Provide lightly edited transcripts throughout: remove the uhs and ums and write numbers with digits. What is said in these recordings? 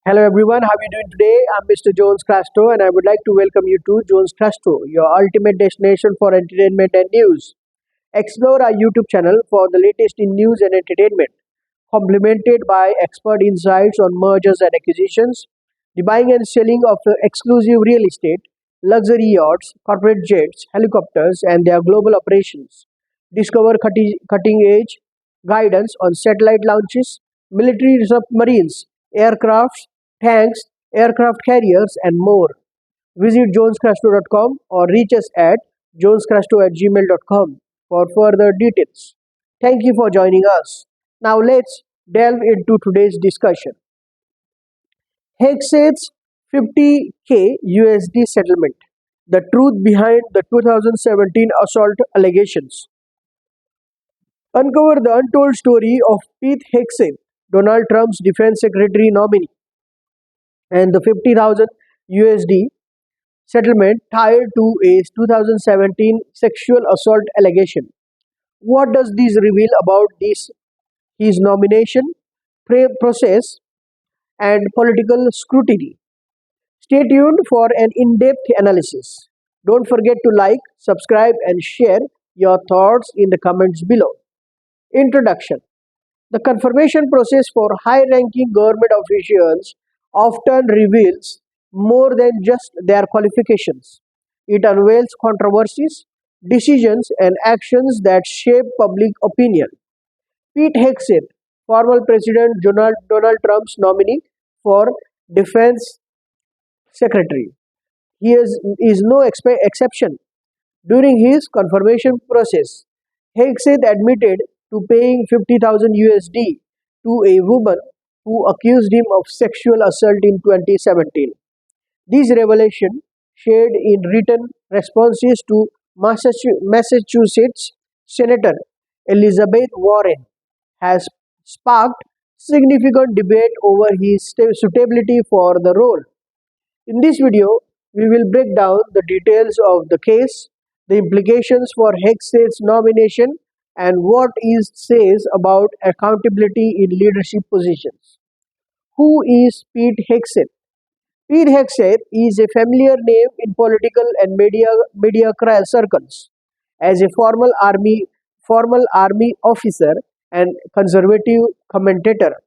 Hello everyone, how are you doing today? I'm Mr. Jones Crasto and I would like to welcome you to Jones Crasto, your ultimate destination for entertainment and news. Explore our YouTube channel for the latest in news and entertainment, complemented by expert insights on mergers and acquisitions, the buying and selling of exclusive real estate, luxury yachts, corporate jets, helicopters, and their global operations. Discover cutting edge guidance on satellite launches, military submarines, aircrafts, tanks, aircraft carriers, and more. Visit jonescrasto.com or reach us at jonescrasto@gmail.com for further details. Thank you for joining us. Now let's delve into today's discussion. Hegseth's 50K USD settlement. The truth behind the 2017 assault allegations. Uncover the untold story of Pete Hegseth, Donald Trump's defense secretary nominee, and the 50,000 USD settlement tied to a 2017 sexual assault allegation. What does this reveal about his nomination process and political scrutiny? Stay tuned for an in-depth analysis. Don't forget to like, subscribe and share your thoughts in the comments below. Introduction. The confirmation process for high-ranking government officials often reveals more than just their qualifications. It unveils controversies, decisions, and actions that shape public opinion. Pete Hegseth, former President Donald Trump's nominee for Defense Secretary, is no exception. During his confirmation process, Hegseth admitted to paying 50,000 USD to a woman who accused him of sexual assault in 2017. This revelation, shared in written responses to Massachusetts Senator Elizabeth Warren, has sparked significant debate over his suitability for the role. In this video, we will break down the details of the case, the implications for Hegseth's nomination, and what it says about accountability in leadership positions. Who is Pete Hegseth? Pete Hegseth is a familiar name in political and media circles. As a former army officer and conservative commentator,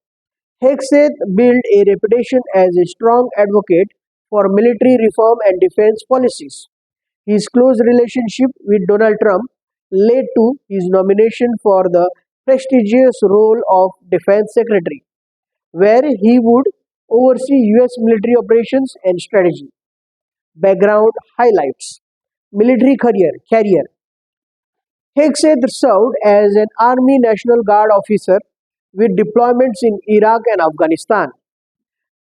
Hegseth built a reputation as a strong advocate for military reform and defense policies. His close relationship with Donald Trump led to his nomination for the prestigious role of Defense Secretary, where he would oversee US military operations and strategy. Background highlights. Military career. Hegseth served as an Army National Guard officer with deployments in Iraq and Afghanistan.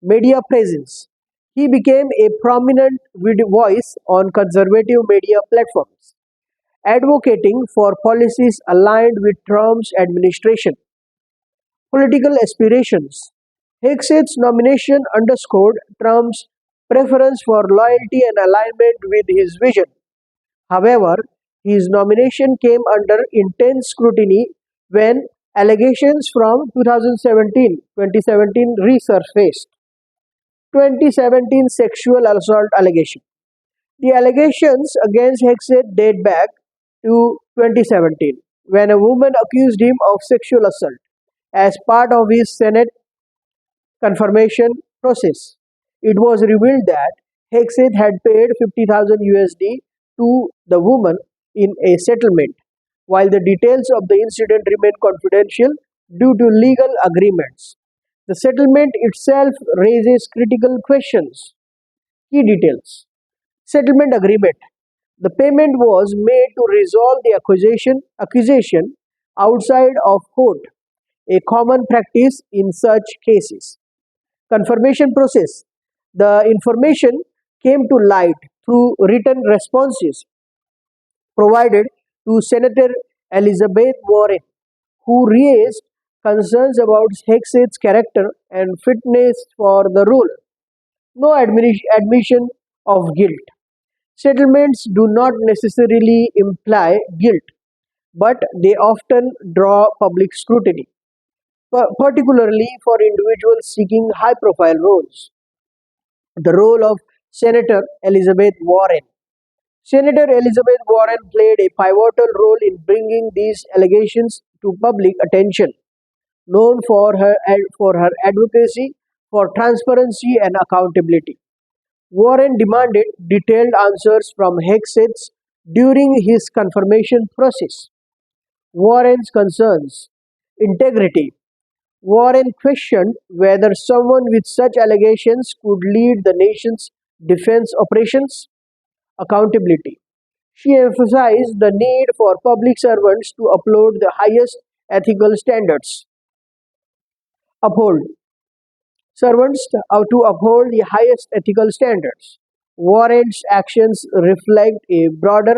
Media presence. He became a prominent voice on conservative media platforms, advocating for policies aligned with Trump's administration. Political aspirations. Hegseth's nomination underscored Trump's preference for loyalty and alignment with his vision. However, his nomination came under intense scrutiny when allegations from 2017 resurfaced. 2017 sexual assault allegation. The allegations against Hegseth date back to 2017, when a woman accused him of sexual assault as part of his Senate confirmation process. It was revealed that Hegseth had paid 50,000 USD to the woman in a settlement, while the details of the incident remain confidential due to legal agreements. The settlement itself raises critical questions. Key details. Settlement agreement. The payment was made to resolve the accusation outside of court, a common practice in such cases. Confirmation process. The information came to light through written responses provided to Senator Elizabeth Warren, who raised concerns about Hegseth's character and fitness for the role. No admission of guilt. Settlements do not necessarily imply guilt, but they often draw public scrutiny. particularly for individuals seeking high profile roles. The role of Senator Elizabeth Warren. Senator Elizabeth Warren played a pivotal role in bringing these allegations to public attention, known for her advocacy for transparency and accountability. Warren demanded detailed answers from Hegseth during his confirmation process. Warren's concerns. Integrity. Warren questioned whether someone with such allegations could lead the nation's defense operations. Accountability. She emphasized the need for public servants to uphold the highest ethical standards. Uphold. Servants to uphold the highest ethical standards. Warren's actions reflect a broader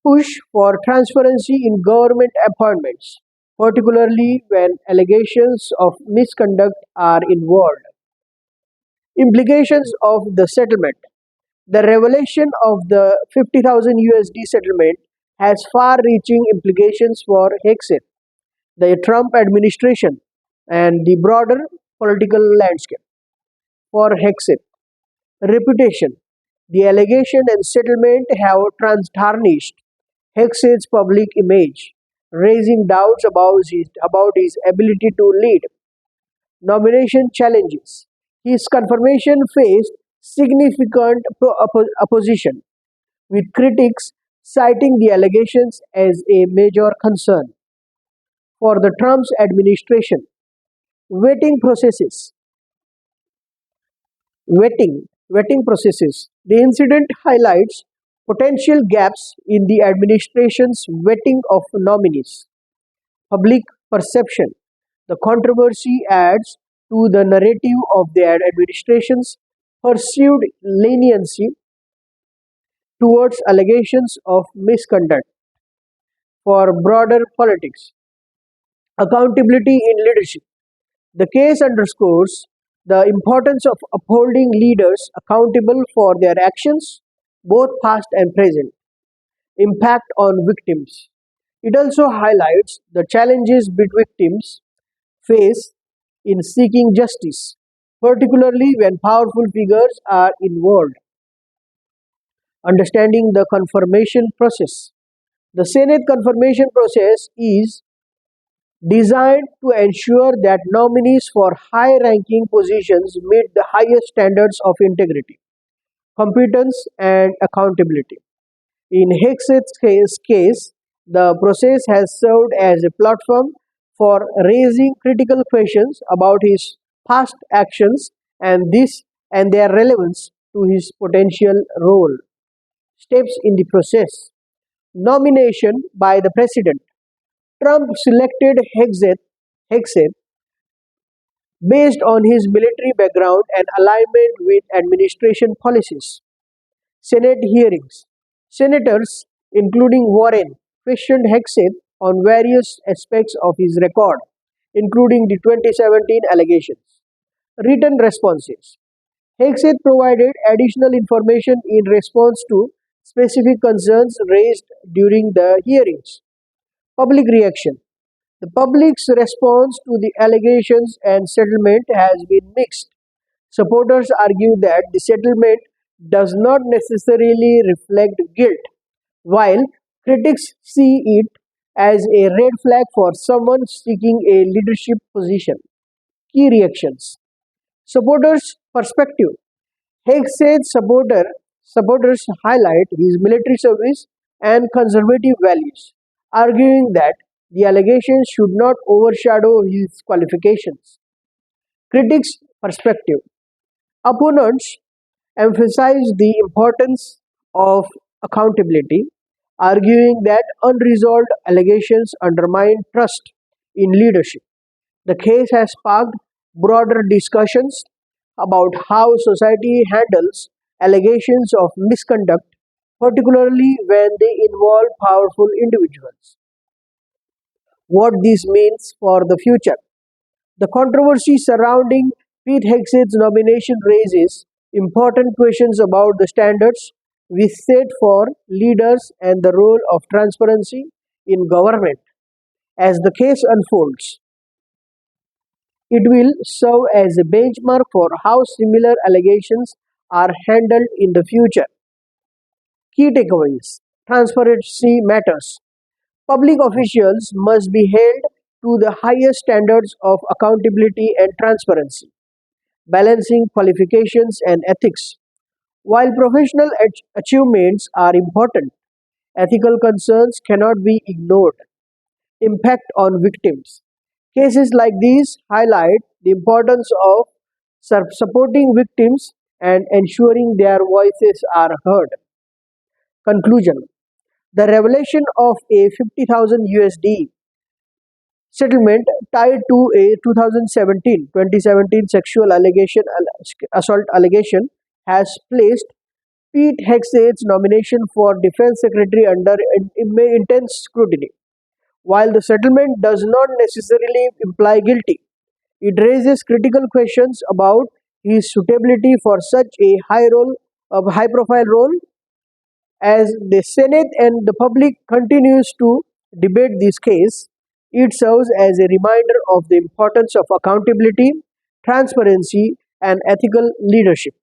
push for transparency in government appointments, particularly when allegations of misconduct are involved. Implications of the settlement. The revelation of the 50,000 USD settlement has far reaching implications for Hegseth, the Trump administration, and the broader political landscape. For Hegseth, reputation. The allegation and settlement have tarnished Hegseth's public image, raising doubts about his ability to lead. Nomination challenges. His confirmation faced significant opposition, with critics citing the allegations as a major concern. For the Trump's administration, vetting processes. Vetting processes. The incident highlights potential gaps in the administration's vetting of nominees. Public perception. The controversy adds to the narrative of the administration's perceived leniency towards allegations of misconduct. For broader politics. Accountability in leadership. The case underscores the importance of upholding leaders accountable for their actions, both past and present. Impact on victims. It also highlights the challenges victims face in seeking justice, particularly when powerful figures are involved. Understanding the confirmation process. The Senate confirmation process is designed to ensure that nominees for high ranking positions meet the highest standards of integrity, competence, and accountability. In Hegseth's case, the process has served as a platform for raising critical questions about his past actions and their relevance to his potential role. Steps in the process. Nomination by the president. Trump selected Hegseth based on his military background and alignment with administration policies. Senate hearings. Senators, including Warren, questioned Hegseth on various aspects of his record, including the 2017 allegations. Written responses. Hegseth provided additional information in response to specific concerns raised during the hearings. Public reaction. The public's response to the allegations and settlement has been mixed. Supporters argue that the settlement does not necessarily reflect guilt, while critics see it as a red flag for someone seeking a leadership position. Key reactions. Supporters' perspective. Supporters highlight his military service and conservative values, arguing that the allegations should not overshadow his qualifications. Critics' perspective. Opponents emphasize the importance of accountability, arguing that unresolved allegations undermine trust in leadership. The case has sparked broader discussions about how society handles allegations of misconduct, particularly when they involve powerful individuals. What this means for the future. The controversy surrounding Pete Hegseth's nomination raises important questions about the standards we set for leaders and the role of transparency in government as the case unfolds. It will serve as a benchmark for how similar allegations are handled in the future. Key takeaways: transparency matters. Public officials must be held to the highest standards of accountability and transparency, balancing qualifications and ethics. While professional achievements are important, ethical concerns cannot be ignored. Impact on victims. Cases like these highlight the importance of supporting victims and ensuring their voices are heard. Conclusion: the revelation of a 50,000 USD settlement tied to a 2017 sexual assault allegation has placed Pete Hegseth's nomination for Defense Secretary under intense scrutiny. While the settlement does not necessarily imply guilty, it raises critical questions about his suitability for such a high profile role. As the Senate and the public continues to debate this case, it serves as a reminder of the importance of accountability, transparency, and ethical leadership.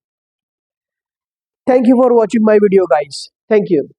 Thank you for watching my video, guys. Thank you.